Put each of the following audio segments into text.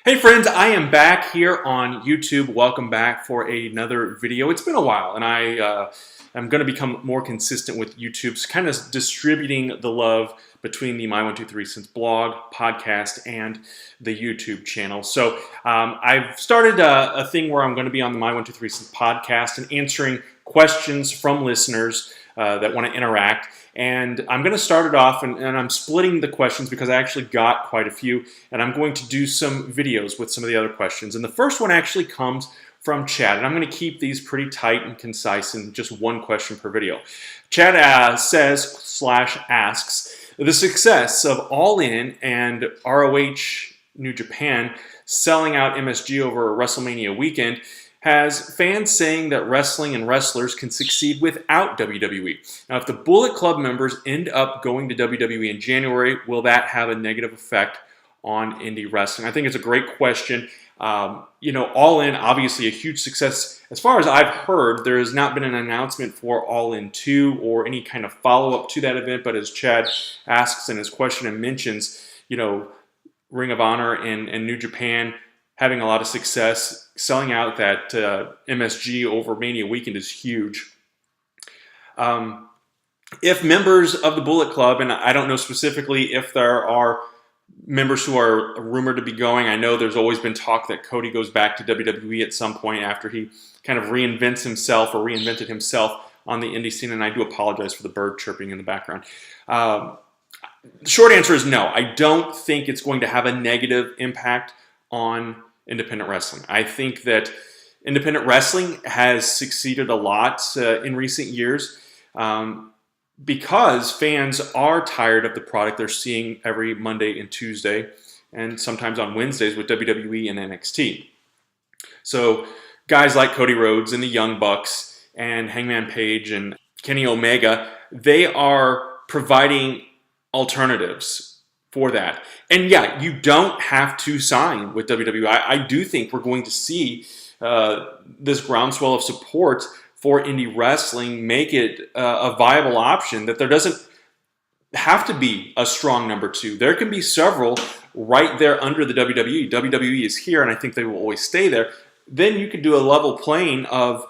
Hey friends, I am back here on YouTube. Welcome back for another video. It's been a while and I'm going to become more consistent with YouTube's kind of distributing the love between the My123Cents blog, podcast, and the YouTube channel. So I've started a thing where I'm going to be on the My123Cents podcast and answering questions from listeners that want to interact. And I'm going to start it off, and I'm splitting the questions because I actually got quite a few, and I'm going to do some videos with some of the other questions. And the first one actually comes from Chad, and I'm going to keep these pretty tight and concise and just one question per video. Chad asks, the success of All In and ROH New Japan selling out MSG over WrestleMania weekend has fans saying that wrestling and wrestlers can succeed without WWE. Now, if the Bullet Club members end up going to WWE in January, will that have a negative effect on indie wrestling? I think it's a great question. All In, obviously a huge success. As far as I've heard, there has not been an announcement for All In 2 or any kind of follow-up to that event, but as Chad asks in his question and mentions, Ring of Honor and New Japan having a lot of success, selling out that MSG over Mania weekend is huge. If members of the Bullet Club, and I don't know specifically if there are members who are rumored to be going, I know there's always been talk that Cody goes back to WWE at some point after he kind of reinvented himself on the indie scene, and I do apologize for the bird chirping in the background. The short answer is no. I don't think it's going to have a negative impact on independent wrestling. I think that independent wrestling has succeeded a lot in recent years because fans are tired of the product they're seeing every Monday and Tuesday and sometimes on Wednesdays with WWE and NXT. So guys like Cody Rhodes and the Young Bucks and Hangman Page and Kenny Omega, they are providing alternatives for that. And yeah, you don't have to sign with WWE. I do think we're going to see this groundswell of support for indie wrestling make it a viable option, that there doesn't have to be a strong number two. There can be several right there under the WWE. WWE is here, and I think they will always stay there. Then you could do a level playing of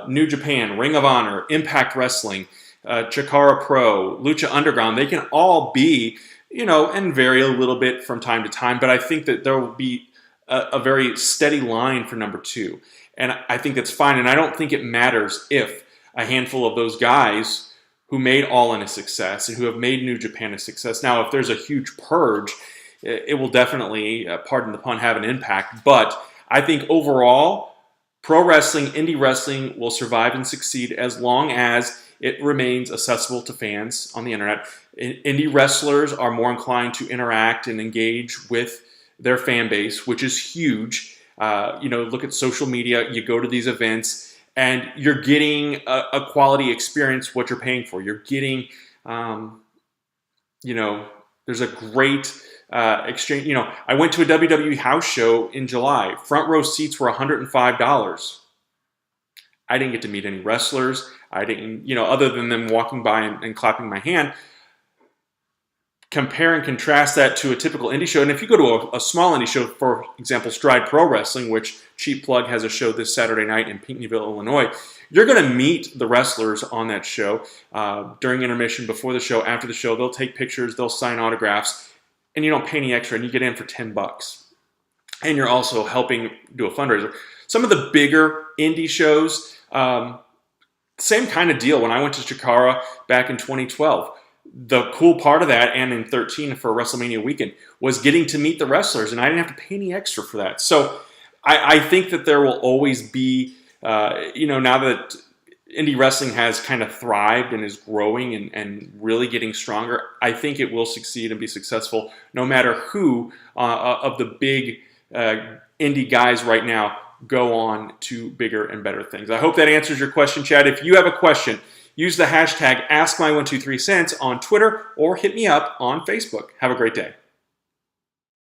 New Japan, Ring of Honor, Impact Wrestling, Chikara Pro, Lucha Underground. They can all be and vary a little bit from time to time, but I think that there will be a very steady line for number two. And I think that's fine, and I don't think it matters if a handful of those guys who made All In a success and who have made New Japan a success. Now, if there's a huge purge, it will definitely, pardon the pun, have an impact. But I think overall, pro wrestling, indie wrestling will survive and succeed as long as it remains accessible to fans on the internet. Indie wrestlers are more inclined to interact and engage with their fan base, which is huge. Look at social media. You go to these events, and you're getting a quality experience, what you're paying for. You're getting, there's a great exchange. I went to a WWE house show in July. Front row seats were $105. I didn't get to meet any wrestlers. I didn't, other than them walking by and clapping my hand. Compare and contrast that to a typical indie show. And if you go to a small indie show, for example, Stride Pro Wrestling, which Cheap Plug has a show this Saturday night in Pinckneyville, Illinois, you're going to meet the wrestlers on that show during intermission, before the show, after the show. They'll take pictures, they'll sign autographs, and you don't pay any extra, and you get in for $10. And you're also helping do a fundraiser. Some of the bigger indie shows, same kind of deal. When I went to Chikara back in 2012, the cool part of that, and in 2013 for WrestleMania weekend, was getting to meet the wrestlers, and I didn't have to pay any extra for that. So I think that there will always be, now that indie wrestling has kind of thrived and is growing and really getting stronger, I think it will succeed and be successful no matter who of the big indie guys right now go on to bigger and better things. I hope that answers your question, Chad. If you have a question, use the hashtag AskMy123Cents on Twitter or hit me up on Facebook. Have a great day.